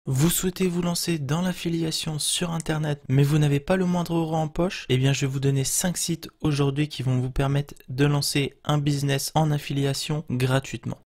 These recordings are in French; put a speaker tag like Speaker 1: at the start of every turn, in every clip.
Speaker 1: Vous souhaitez vous lancer dans l'affiliation sur internet mais vous n'avez pas le moindre euro en poche? Eh bien je vais vous donner 5 sites aujourd'hui qui vont vous permettre de lancer un business en affiliation gratuitement.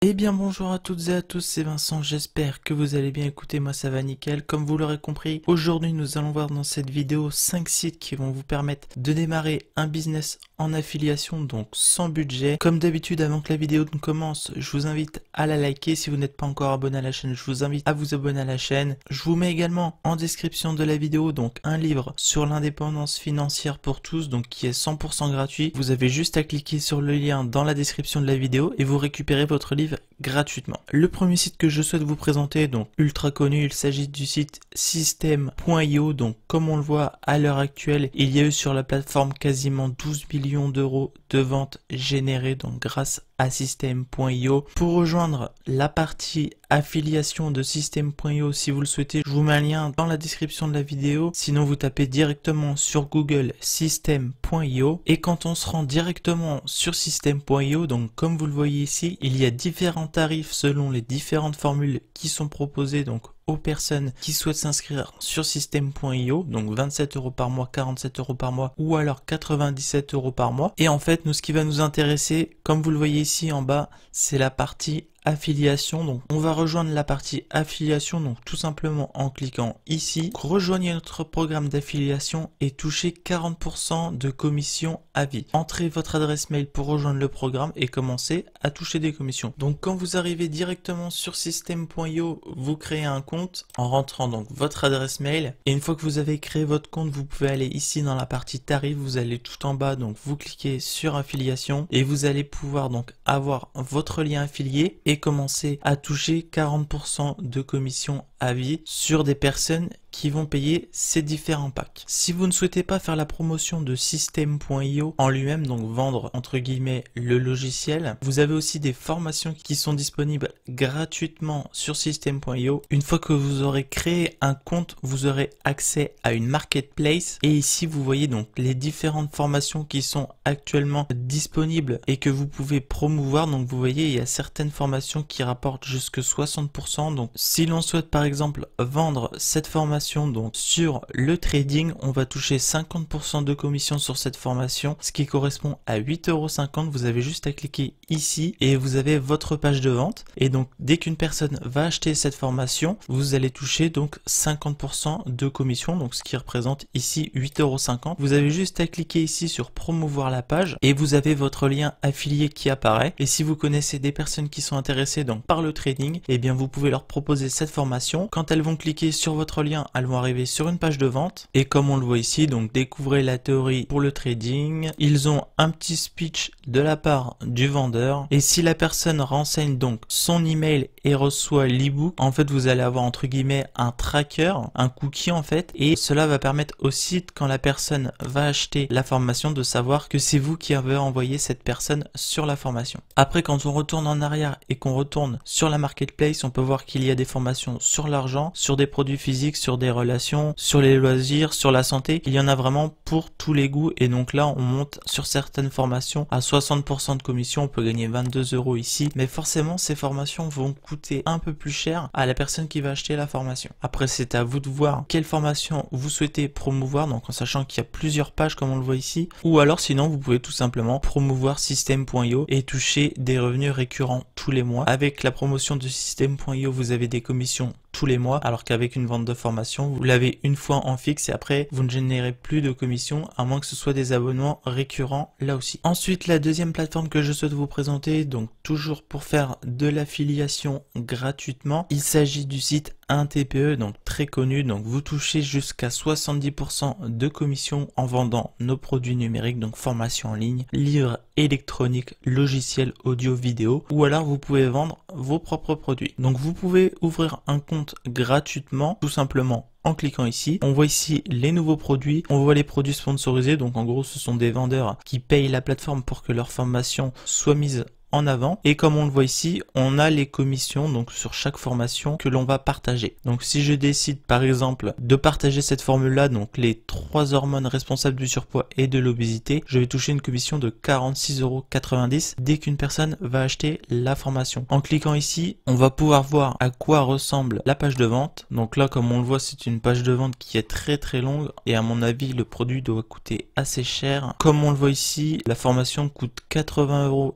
Speaker 1: Eh bien bonjour à toutes et à tous, c'est Vincent, j'espère que vous allez bien. Écoutez, moi ça va nickel. Comme vous l'aurez compris, aujourd'hui nous allons voir dans cette vidéo 5 sites qui vont vous permettre de démarrer un business en affiliation, donc sans budget. Comme d'habitude, avant que la vidéo ne commence, je vous invite à la liker. Si vous n'êtes pas encore abonné à la chaîne, je vous invite à vous abonner à la chaîne. Je vous mets également en description de la vidéo donc un livre sur l'indépendance financière pour tous, donc qui est 100% gratuit. Vous avez juste à cliquer sur le lien dans la description de la vidéo et vous récupérez votre livre gratuitement. Le premier site que je souhaite vous présenter, donc ultra connu, il s'agit du site System.io. Donc comme on le voit à l'heure actuelle, il y a eu sur la plateforme quasiment 12 millions d'euros de ventes générées donc grâce à System.io. Pour rejoindre la partie affiliation de System.io, si vous le souhaitez, je vous mets un lien dans la description de la vidéo. Sinon vous tapez directement sur Google System.io et quand on se rend directement sur System.io, donc comme vous le voyez ici, il y a différents tarifs selon les différentes formules qui sont proposées donc aux personnes qui souhaitent s'inscrire sur System.io, donc 27 € par mois, 47 € par mois ou alors 97 € par mois. Et en fait, nous, ce qui va nous intéresser, comme vous le voyez ici en bas, c'est la partie affiliation. Donc on va rejoindre la partie affiliation donc tout simplement en cliquant ici. Rejoignez notre programme d'affiliation et touchez 40% de commission à vie. Entrez votre adresse mail pour rejoindre le programme et commencer à toucher des commissions. Donc quand vous arrivez directement sur System.io, vous créez un compte en rentrant donc votre adresse mail et une fois que vous avez créé votre compte, vous pouvez aller ici dans la partie tarif, vous allez tout en bas, donc vous cliquez sur affiliation et vous allez pouvoir donc avoir votre lien affilié et commencer à toucher 40% de commission à vie sur des personnes qui vont payer ces différents packs. Si vous ne souhaitez pas faire la promotion de System.io en lui-même, donc vendre entre guillemets le logiciel, vous avez aussi des formations qui sont disponibles gratuitement sur System.io. Une fois que vous aurez créé un compte, vous aurez accès à une marketplace et ici vous voyez donc les différentes formations qui sont actuellement disponibles et que vous pouvez promouvoir. Donc vous voyez, il y a certaines formations qui rapportent jusque 60%. Donc si l'on souhaite par exemple vendre cette formation donc sur le trading, on va toucher 50% de commission sur cette formation, ce qui correspond à 8,50 €. Vous avez juste à cliquer ici et vous avez votre page de vente. Et donc dès qu'une personne va acheter cette formation, vous allez toucher donc 50% de commission, donc ce qui représente ici 8,50 €. Vous avez juste à cliquer ici sur promouvoir la page et vous avez votre lien affilié qui apparaît. Et si vous connaissez des personnes qui sont intéressées donc par le trading, eh bien vous pouvez leur proposer cette formation. Quand elles vont cliquer sur votre lien, elles vont arriver sur une page de vente et comme on le voit ici, donc découvrez la théorie pour le trading. Ils ont un petit speech de la part du vendeur et si la personne renseigne donc son email et reçoit l'ebook, en fait vous allez avoir entre guillemets un tracker, un cookie en fait, et cela va permettre au site quand la personne va acheter la formation de savoir que c'est vous qui avez envoyé cette personne sur la formation. Après quand on retourne en arrière et qu'on retourne sur la marketplace, on peut voir qu'il y a des formations sur l'argent, sur des produits physiques, sur des relations, sur les loisirs, sur la santé. Il y en a vraiment pour tous les goûts et donc là on monte sur certaines formations à 60% de commission, on peut gagner 22 € ici, mais forcément ces formations vont coûter un peu plus cher à la personne qui va acheter la formation. Après c'est à vous de voir quelle formation vous souhaitez promouvoir, donc en sachant qu'il y a plusieurs pages comme on le voit ici, ou alors sinon vous pouvez tout simplement promouvoir System.io et toucher des revenus récurrents tous les mois. Avec la promotion de System.io vous avez des commissions tous les mois, alors qu'avec une vente de formation, vous l'avez une fois en fixe et après, vous ne générez plus de commission, à moins que ce soit des abonnements récurrents là aussi. Ensuite, la deuxième plateforme que je souhaite vous présenter, donc toujours pour faire de l'affiliation gratuitement, il s'agit du site 1TPE, donc très connu. Donc vous touchez jusqu'à 70% de commission en vendant nos produits numériques, donc formation en ligne, livres électroniques, logiciels audio vidéo, ou alors vous pouvez vendre vos propres produits. Donc vous pouvez ouvrir un compte gratuitement, tout simplement en cliquant ici. On voit ici les nouveaux produits, on voit les produits sponsorisés, donc en gros ce sont des vendeurs qui payent la plateforme pour que leur formation soit mise en avant. Et comme on le voit ici, on a les commissions donc sur chaque formation que l'on va partager. Donc si je décide par exemple de partager cette formule-là, donc les 3 hormones responsables du surpoids et de l'obésité, je vais toucher une commission de 46,90 € dès qu'une personne va acheter la formation. En cliquant ici, on va pouvoir voir à quoi ressemble la page de vente. Donc là, comme on le voit, c'est une page de vente qui est très longue et à mon avis, le produit doit coûter assez cher. Comme on le voit ici, la formation coûte 80,40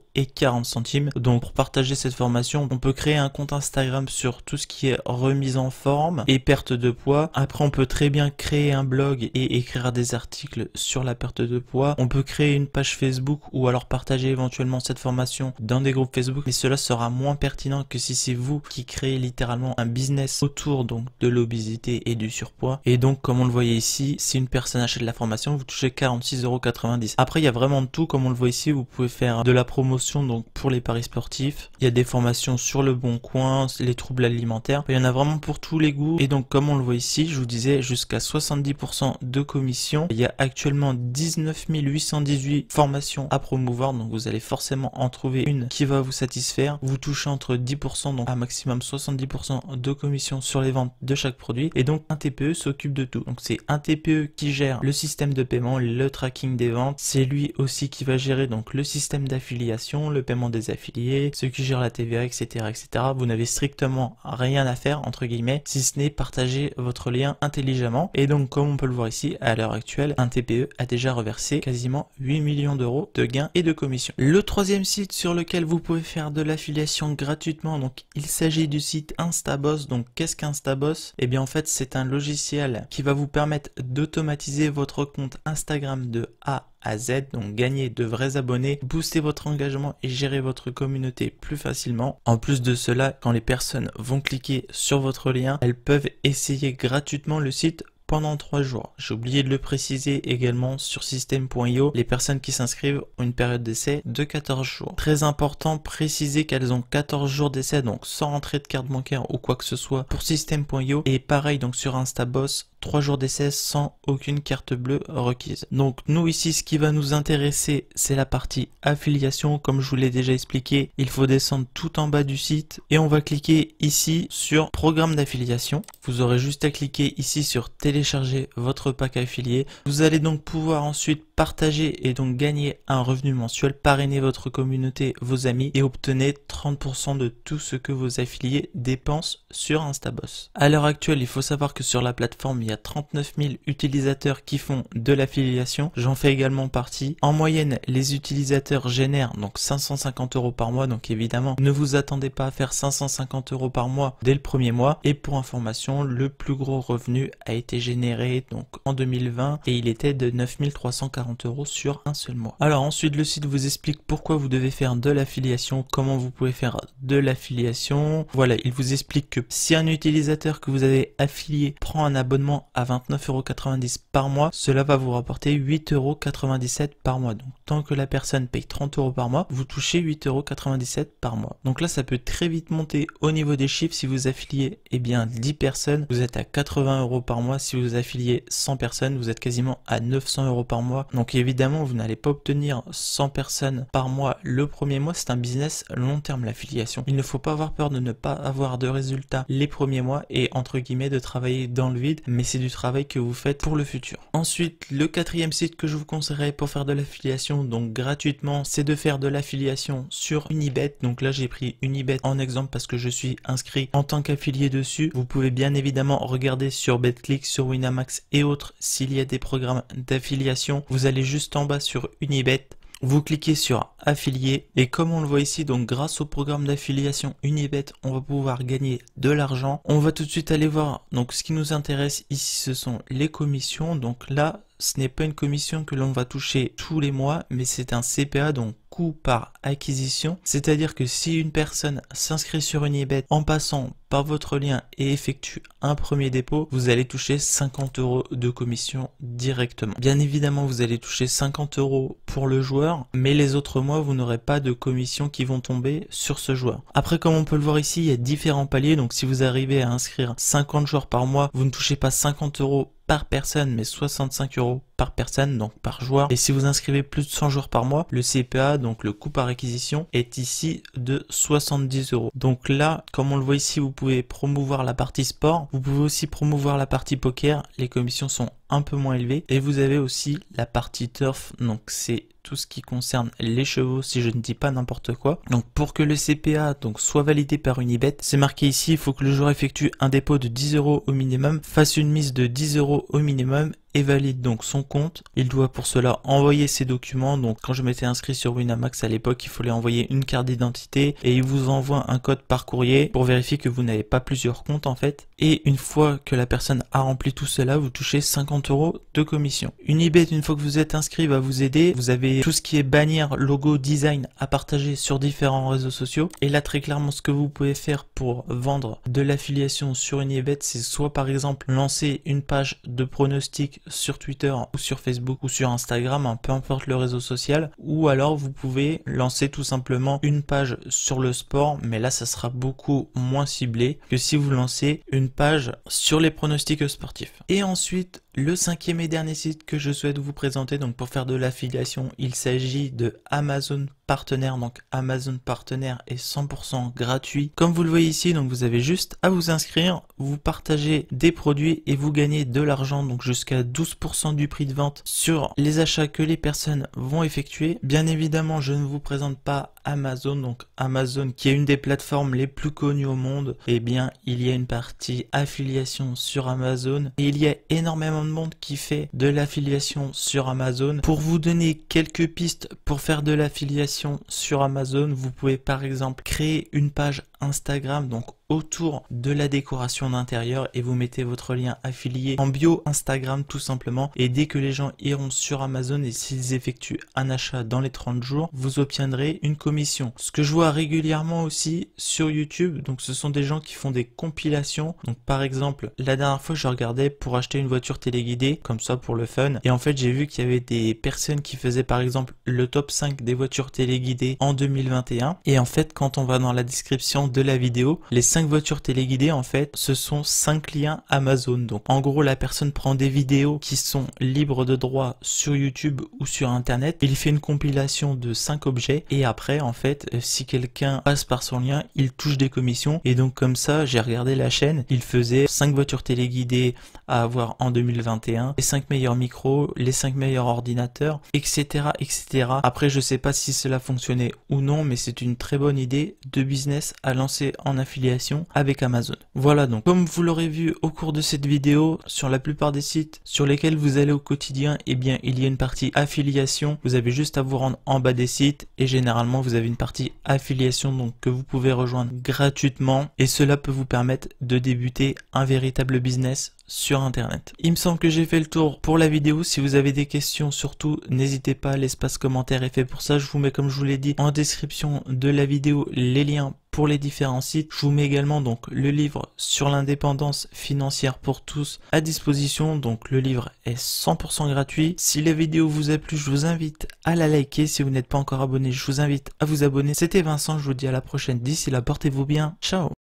Speaker 1: €. Donc pour partager cette formation, on peut créer un compte Instagram sur tout ce qui est remise en forme et perte de poids. Après, on peut très bien créer un blog et écrire des articles sur la perte de poids. On peut créer une page Facebook ou alors partager éventuellement cette formation dans des groupes Facebook, mais cela sera moins pertinent que si c'est vous qui créez littéralement un business autour donc de l'obésité et du surpoids. Et donc comme on le voyait ici, si une personne achète la formation, vous touchez 46,90 €. Après, il y a vraiment de tout, comme on le voit ici, vous pouvez faire de la promotion donc pour les paris sportifs. Il y a des formations sur le bon coin, les troubles alimentaires. Il y en a vraiment pour tous les goûts. Et donc comme on le voit ici, je vous disais jusqu'à 70% de commission. Il y a actuellement 19 818 formations à promouvoir, donc vous allez forcément en trouver une qui va vous satisfaire. Vous touchez entre 10% donc à maximum 70% de commission sur les ventes de chaque produit. Et donc un TPE s'occupe de tout. Donc c'est un TPE qui gère le système de paiement, le tracking des ventes. C'est lui aussi qui va gérer donc le système d'affiliation, le paiement des affiliés, ceux qui gèrent la TVA, etc., etc. Vous n'avez strictement rien à faire entre guillemets, si ce n'est partager votre lien intelligemment. Et donc comme on peut le voir ici, à l'heure actuelle, un TPE a déjà reversé quasiment 8 millions d'euros de gains et de commissions. Le troisième site sur lequel vous pouvez faire de l'affiliation gratuitement, donc il s'agit du site Instaboss. Donc qu'est-ce qu'Instaboss? Eh bien en fait c'est un logiciel qui va vous permettre d'automatiser votre compte Instagram de A à Z, donc gagner de vrais abonnés, booster votre engagement et gérer votre communauté plus facilement. En plus de cela, quand les personnes vont cliquer sur votre lien, elles peuvent essayer gratuitement le site pendant 3 jours. J'ai oublié de le préciser également sur system.io, les personnes qui s'inscrivent ont une période d'essai de 14 jours. Très important, préciser qu'elles ont 14 jours d'essai, donc sans rentrée de carte bancaire ou quoi que ce soit pour system.io. Et pareil donc sur Instaboss, 3 jours d'essai sans aucune carte bleue requise. Donc nous ici, ce qui va nous intéresser, c'est la partie affiliation. Comme je vous l'ai déjà expliqué, il faut descendre tout en bas du site et on va cliquer ici sur programme d'affiliation. Vous aurez juste à cliquer ici sur télécharger votre pack affilié. Vous allez donc pouvoir ensuite partager et donc gagner un revenu mensuel, parrainer votre communauté, vos amis et obtenez 30% de tout ce que vos affiliés dépensent sur Instaboss. À l'heure actuelle, il faut savoir que sur la plateforme, il y a 39 000 utilisateurs qui font de l'affiliation. J'en fais également partie. En moyenne, les utilisateurs génèrent donc 550 € par mois. Donc évidemment, ne vous attendez pas à faire 550 € par mois dès le premier mois. Et pour information, le plus gros revenu a été généré donc en 2020 et il était de 9 340 € sur un seul mois. Alors ensuite, le site vous explique pourquoi vous devez faire de l'affiliation, comment vous pouvez faire de l'affiliation. Voilà, il vous explique que si un utilisateur que vous avez affilié prend un abonnement à 29,90 € par mois, cela va vous rapporter 8,97 € par mois. Donc tant que la personne paye 30 € par mois, vous touchez 8,97 € par mois. Donc là, ça peut très vite monter au niveau des chiffres. Si vous affiliez eh bien 10 personnes, vous êtes à 80 € par mois. Si vous affiliez 100 personnes, vous êtes quasiment à 900 € par mois. Donc évidemment, vous n'allez pas obtenir 100 personnes par mois le premier mois. C'est un business long terme, l'affiliation. Il ne faut pas avoir peur de ne pas avoir de résultats les premiers mois et entre guillemets de travailler dans le vide, mais c'est du travail que vous faites pour le futur. Ensuite, le quatrième site que je vous conseillerais pour faire de l'affiliation, donc gratuitement, c'est de faire de l'affiliation sur Unibet. Donc là, j'ai pris Unibet en exemple parce que je suis inscrit en tant qu'affilié dessus. Vous pouvez bien évidemment regarder sur BetClick, sur Winamax et autres s'il y a des programmes d'affiliation. Vous allez juste en bas sur Unibet. Vous cliquez sur affilié et comme on le voit ici, donc grâce au programme d'affiliation Unibet, on va pouvoir gagner de l'argent. On va tout de suite aller voir, donc ce qui nous intéresse ici, ce sont les commissions. Donc là, ce n'est pas une commission que l'on va toucher tous les mois, mais c'est un CPA, donc coût par acquisition. C'est-à-dire que si une personne s'inscrit sur Unibet en passant par votre lien et effectue un premier dépôt, vous allez toucher 50 € de commission directement. Bien évidemment, vous allez toucher 50 € pour le joueur, mais les autres mois, vous n'aurez pas de commission qui vont tomber sur ce joueur. Après, comme on peut le voir ici, il y a différents paliers. Donc si vous arrivez à inscrire 50 joueurs par mois, vous ne touchez pas 50 € par personne, mais 65 € par personne, donc par joueur. Et si vous inscrivez plus de 100 joueurs par mois, le CPA, donc le coût par acquisition, est ici de 70 €. Donc là, comme on le voit ici, vous pouvez promouvoir la partie sport, vous pouvez aussi promouvoir la partie poker, les commissions sont un peu moins élevées, et vous avez aussi la partie turf, donc c'est tout ce qui concerne les chevaux, si je ne dis pas n'importe quoi. Donc pour que le CPA donc soit validé par Unibet, c'est marqué ici, il faut que le joueur effectue un dépôt de 10 € au minimum, fasse une mise de 10 € au minimum et valide donc son compte. Il doit pour cela envoyer ses documents. Donc quand je m'étais inscrit sur Winamax à l'époque, il fallait envoyer une carte d'identité et il vous envoie un code par courrier pour vérifier que vous n'avez pas plusieurs comptes en fait. Et une fois que la personne a rempli tout cela, vous touchez 50 € de commission. Unibet, une fois que vous êtes inscrit, va vous aider. Vous avez tout ce qui est bannière, logo, design à partager sur différents réseaux sociaux. Et là très clairement, ce que vous pouvez faire pour vendre de l'affiliation sur Unibet, c'est soit par exemple lancer une page de pronostic sur Twitter ou sur Facebook ou sur Instagram, hein, peu importe le réseau social, ou alors vous pouvez lancer tout simplement une page sur le sport, mais là ça sera beaucoup moins ciblé que si vous lancez une page sur les pronostics sportifs. Et ensuite, le cinquième et dernier site que je souhaite vous présenter, donc pour faire de l'affiliation, il s'agit de Amazon Partenaire. Donc Amazon Partenaire est 100% gratuit. Comme vous le voyez ici, donc vous avez juste à vous inscrire, vous partagez des produits et vous gagnez de l'argent, donc jusqu'à 12% du prix de vente sur les achats que les personnes vont effectuer. Bien évidemment, je ne vous présente pas Amazon, donc Amazon qui est une des plateformes les plus connues au monde. Eh bien, il y a une partie affiliation sur Amazon et il y a énormément de monde qui fait de l'affiliation sur Amazon. Pour vous donner quelques pistes pour faire de l'affiliation sur Amazon, vous pouvez par exemple créer une page Instagram, donc autour de la décoration d'intérieur, et vous mettez votre lien affilié en bio Instagram tout simplement, et dès que les gens iront sur Amazon et s'ils effectuent un achat dans les 30 jours, vous obtiendrez une commission. Ce que je vois régulièrement aussi sur YouTube, donc ce sont des gens qui font des compilations. Donc par exemple, la dernière fois je regardais pour acheter une voiture téléguidée, comme ça pour le fun, et en fait j'ai vu qu'il y avait des personnes qui faisaient par exemple le top 5 des voitures téléguidées en 2021, et en fait quand on va dans la description de la vidéo, les 5 voitures téléguidées en fait ce sont 5 liens Amazon. Donc en gros la personne prend des vidéos qui sont libres de droit sur YouTube ou sur internet, il fait une compilation de 5 objets et après en fait si quelqu'un passe par son lien il touche des commissions. Et donc comme ça j'ai regardé la chaîne, il faisait 5 voitures téléguidées à avoir en 2021, les 5 meilleurs micros, les 5 meilleurs ordinateurs, etc., etc. Après je sais pas si cela fonctionnait ou non, mais c'est une très bonne idée de business à lancer en affiliation avec Amazon. Voilà, donc comme vous l'aurez vu au cours de cette vidéo, sur la plupart des sites sur lesquels vous allez au quotidien, eh bien il y a une partie affiliation. Vous avez juste à vous rendre en bas des sites et généralement vous avez une partie affiliation donc que vous pouvez rejoindre gratuitement, et cela peut vous permettre de débuter un véritable business sur internet. Il me semble que j'ai fait le tour pour la vidéo. Si vous avez des questions, surtout n'hésitez pas, l'espace commentaire est fait pour ça. Je vous mets, comme je vous l'ai dit, en description de la vidéo les liens pour les différents sites. Je vous mets également donc le livre sur l'indépendance financière pour tous à disposition. Donc le livre est 100% gratuit. Si la vidéo vous a plu, je vous invite à la liker. Si vous n'êtes pas encore abonné, je vous invite à vous abonner. C'était Vincent, je vous dis à la prochaine. D'ici là, portez-vous bien. Ciao.